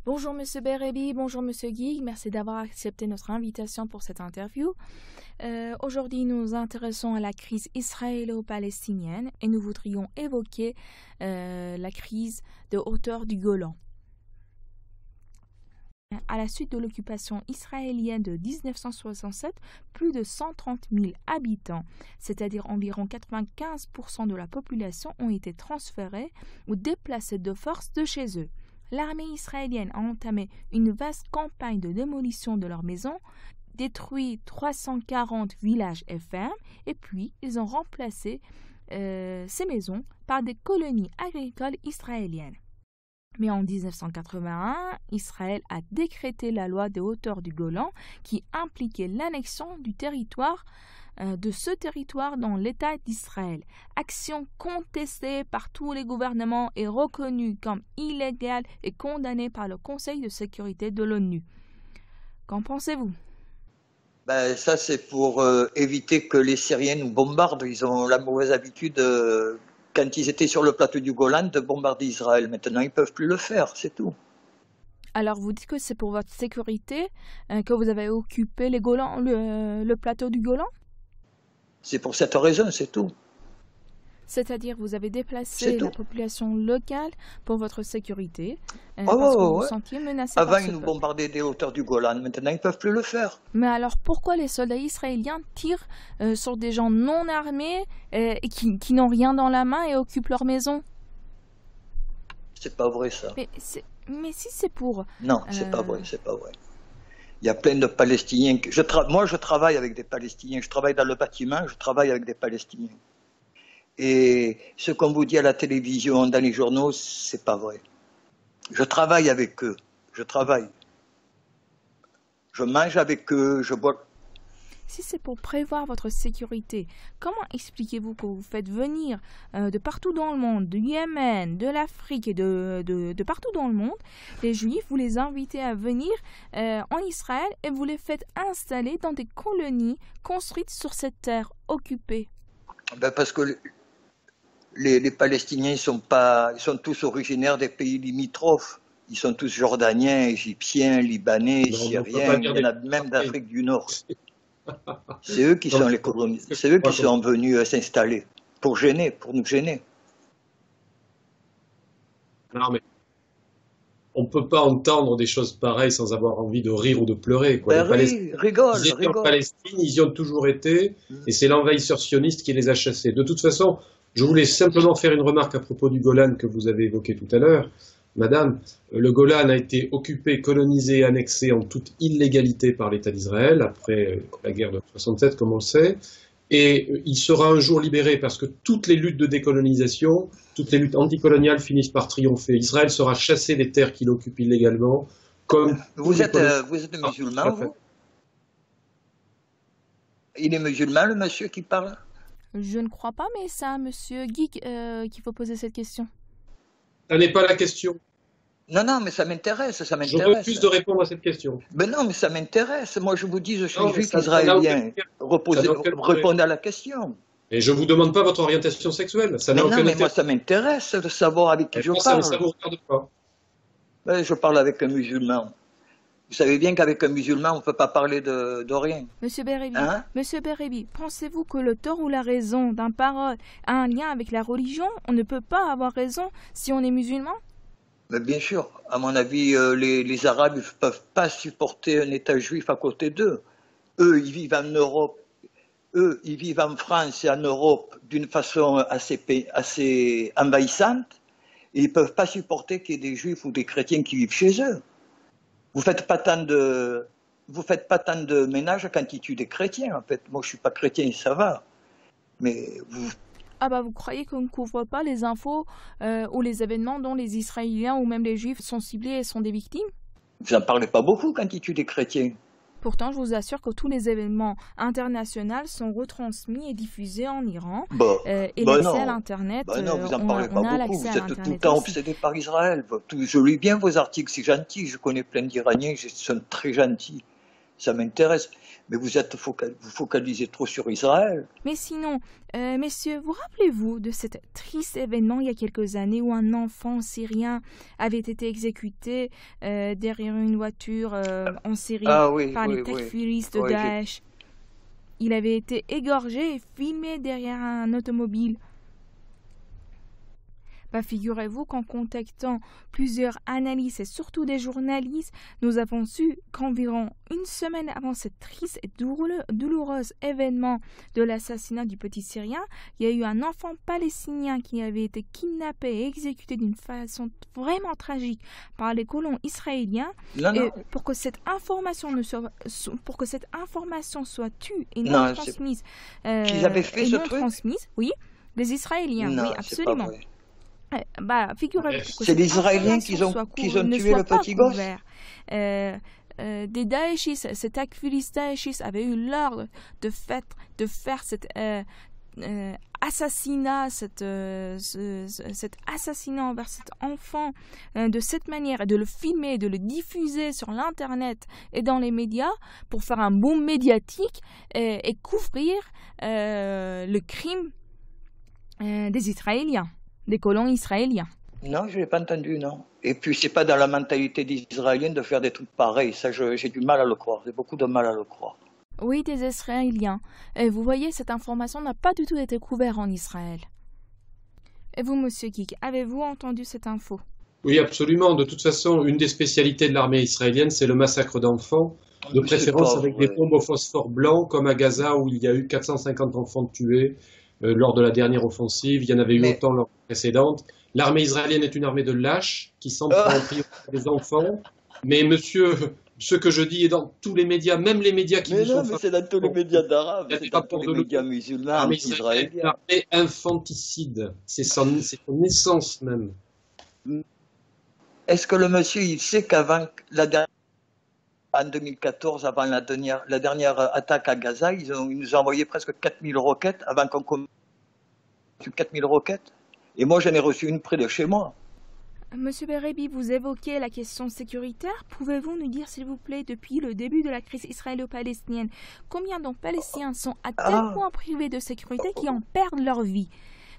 Bonjour Monsieur Berebi, bonjour Monsieur Guy, merci d'avoir accepté notre invitation pour cette interview. Aujourd'hui, nous nous intéressons à la crise israélo-palestinienne et nous voudrions évoquer la crise de hauteur du Golan. À la suite de l'occupation israélienne de 1967, plus de 130 000 habitants, c'est-à-dire environ 95% de la population, ont été transférés ou déplacés de force de chez eux. L'armée israélienne a entamé une vaste campagne de démolition de leurs maisons, détruit 340 villages et fermes, et puis ils ont remplacé ces maisons par des colonies agricoles israéliennes. Mais en 1981, Israël a décrété la loi des hauteurs du Golan qui impliquait l'annexion du territoire de ce territoire dans l'État d'Israël. Action contestée par tous les gouvernements et reconnue comme illégale et condamnée par le Conseil de sécurité de l'ONU. Qu'en pensez-vous? Ça, c'est pour éviter que les Syriens nous bombardent. Ils ont la mauvaise habitude, quand ils étaient sur le plateau du Golan, de bombarder Israël. Maintenant, ils ne peuvent plus le faire, c'est tout. Alors, vous dites que c'est pour votre sécurité que vous avez occupé les Golan, le plateau du Golan? C'est pour cette raison, c'est tout. C'est-à-dire, vous avez déplacé la population locale pour votre sécurité, parce que vous vous sentiez menacé par ce Avant, ils nous bombardaient des hauteurs du Golan. Maintenant, ils ne peuvent plus le faire. Mais alors, pourquoi les soldats israéliens tirent sur des gens non armés et qui n'ont rien dans la main et occupent leur maison? C'est pas vrai, ça. Mais si c'est pour... Non, c'est pas vrai, c'est pas vrai. Il y a plein de Palestiniens. Moi, je travaille avec des Palestiniens. Je travaille dans le bâtiment, je travaille avec des Palestiniens. Et ce qu'on vous dit à la télévision, dans les journaux, c'est pas vrai. Je travaille avec eux. Je travaille. Je mange avec eux, je bois. Si c'est pour prévoir votre sécurité, comment expliquez-vous que vous faites venir de partout dans le monde, du Yémen, de l'Afrique et de partout dans le monde, les Juifs, vous les invitez à venir en Israël et vous les faites installer dans des colonies construites sur cette terre occupée? Parce que les Palestiniens, ils sont tous originaires des pays limitrophes. Ils sont tous Jordaniens, Égyptiens, Libanais, Syriens, il y en a même d'Afrique du Nord. C'est eux qui sont les colonistes, c'est eux qui sont venus s'installer pour nous gêner. Non, mais on ne peut pas entendre des choses pareilles sans avoir envie de rire ou de pleurer. Rigole. Ils étaient en Palestine, ils y ont toujours été, et c'est l'envahisseur sioniste qui les a chassés. De toute façon, je voulais simplement faire une remarque à propos du Golan que vous avez évoqué tout à l'heure. Madame, le Golan a été occupé, colonisé, annexé en toute illégalité par l'État d'Israël, après la guerre de 67, comme on le sait, et il sera un jour libéré parce que toutes les luttes de décolonisation, toutes les luttes anticoloniales finissent par triompher. Israël sera chassé des terres qu'il occupe illégalement, comme... Vous êtes musulman, vous? Il est musulman, le monsieur qui parle? Je ne crois pas, mais c'est à Monsieur Guy qu'il faut poser cette question. Ça n'est pas la question. Non, mais ça m'intéresse, Je refuse de répondre à cette question. Mais non, mais ça m'intéresse. Moi, je vous dis, je suis juif israélien. Répondez à la question. Et je ne vous demande pas votre orientation sexuelle. Ça n'a aucun intérêt. Moi, ça m'intéresse de savoir avec qui je parle. Ça ne vous regarde pas. Je parle avec un musulman. Vous savez bien qu'avec un musulman, on ne peut pas parler de rien. Monsieur Berebi, pensez-vous que le tort ou la raison d'un parole a un lien avec la religion? On ne peut pas avoir raison si on est musulman? Mais bien sûr. À mon avis, les Arabes ne peuvent pas supporter un État juif à côté d'eux. Eux, ils vivent en Europe. Eux, ils vivent en France et en Europe d'une façon assez envahissante. Et ils ne peuvent pas supporter qu'il y ait des juifs ou des chrétiens qui vivent chez eux. Vous faites pas tant de ménage quand ils tuent des chrétiens, en fait. Moi, je suis pas chrétien, ça va. Mais vous... vous croyez qu'on ne couvre pas les infos ou les événements dont les Israéliens ou même les Juifs sont ciblés et sont des victimes? Vous n'en parlez pas beaucoup quand ils tuent des chrétiens. Pourtant, je vous assure que tous les événements internationaux sont retransmis et diffusés en Iran et laissés à l'Internet. Non, vous n'en parlez pas beaucoup. Vous êtes tout le temps obsédé par Israël. Je lis bien vos articles, c'est gentil. Je connais plein d'Iraniens, ils sont très gentils. ça m'intéresse. Mais vous focalisez trop sur Israël. Mais sinon, messieurs, vous rappelez-vous de cet triste événement il y a quelques années où un enfant syrien avait été exécuté derrière une voiture en Syrie par les takfiristes de Daesh. Il avait été égorgé et filmé derrière un automobile. Figurez-vous qu'en contactant plusieurs analystes et surtout des journalistes, nous avons su qu'environ une semaine avant ce triste et douloureux événement de l'assassinat du petit Syrien, il y a eu un enfant palestinien qui avait été kidnappé et exécuté d'une façon vraiment tragique par les colons israéliens. Et pour que cette information soit tue et non transmise, oui, les Israéliens, oui, absolument. Figurez-vous que c'est les Israéliens qui ont tué le petit gosse. Des Daeshistes, ces takfiristes Daeshistes avaient eu l'ordre de faire cet assassinat, cet assassinat envers cet enfant de cette manière, et de le filmer, et de le diffuser sur l'internet et dans les médias pour faire un boom médiatique et couvrir le crime des Israéliens. Des colons israéliens. Non, je l'ai pas entendu, non. Et puis, c'est pas dans la mentalité des Israéliens de faire des trucs pareils. Ça, j'ai du mal à le croire. J'ai beaucoup de mal à le croire. Oui, des Israéliens. Et vous voyez, cette information n'a pas du tout été couverte en Israël. Et vous, monsieur Kik, avez-vous entendu cette info? Oui, absolument. De toute façon, une des spécialités de l'armée israélienne, c'est le massacre d'enfants, de préférence avec des bombes au phosphore blanc, comme à Gaza, où il y a eu 450 enfants tués. Lors de la dernière offensive, il y en avait eu autant lors de la précédente. L'armée israélienne est une armée de lâches qui semble prendre en priorité des enfants. Mais monsieur, ce que je dis est dans tous les médias, même les médias qui mais c'est dans tous les médias d'arabes, c'est dans tous les médias musulmans, israéliens. C'est une armée infanticide. C'est son essence même. Est-ce que le monsieur, il sait qu'avant en 2014, avant la dernière attaque à Gaza, ils nous ont envoyé presque 4000 roquettes avant qu'on commence 4000 roquettes. Et moi, j'en ai reçu une près de chez moi. Monsieur Berebi, vous évoquez la question sécuritaire. Pouvez-vous nous dire, s'il vous plaît, depuis le début de la crise israélo-palestinienne, combien de Palestiniens sont à tel point privés de sécurité qu'ils en perdent leur vie?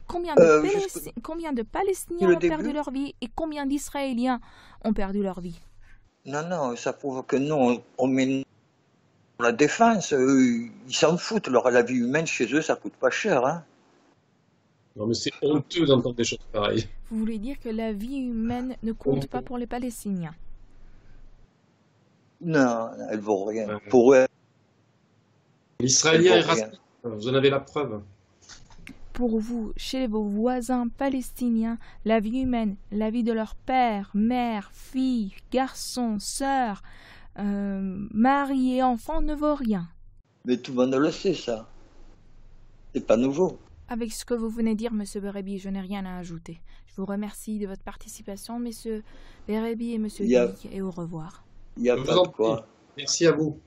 Combien de Palestiniens ont perdu leur vie et combien d'Israéliens ont perdu leur vie? Non, ça prouve que nous, on met la défense. Eux, ils s'en foutent. La vie humaine, chez eux, ça coûte pas cher. Hein. Non, mais c'est honteux d'entendre des choses pareilles. Vous voulez dire que la vie humaine ne compte pas pour les Palestiniens? Non, elle vaut rien. Pour eux, l'Israélien est raciste. Vous en avez la preuve. Pour vous, chez vos voisins palestiniens, la vie humaine, la vie de leur père, mère, fille, garçon, sœur, mari et enfant ne vaut rien. Mais tout le monde le sait, ça. C'est pas nouveau. Avec ce que vous venez de dire, monsieur Berebi, je n'ai rien à ajouter. Je vous remercie de votre participation, monsieur Berebi et monsieur Guy, et au revoir. Il n'y a pas de quoi. Merci à vous.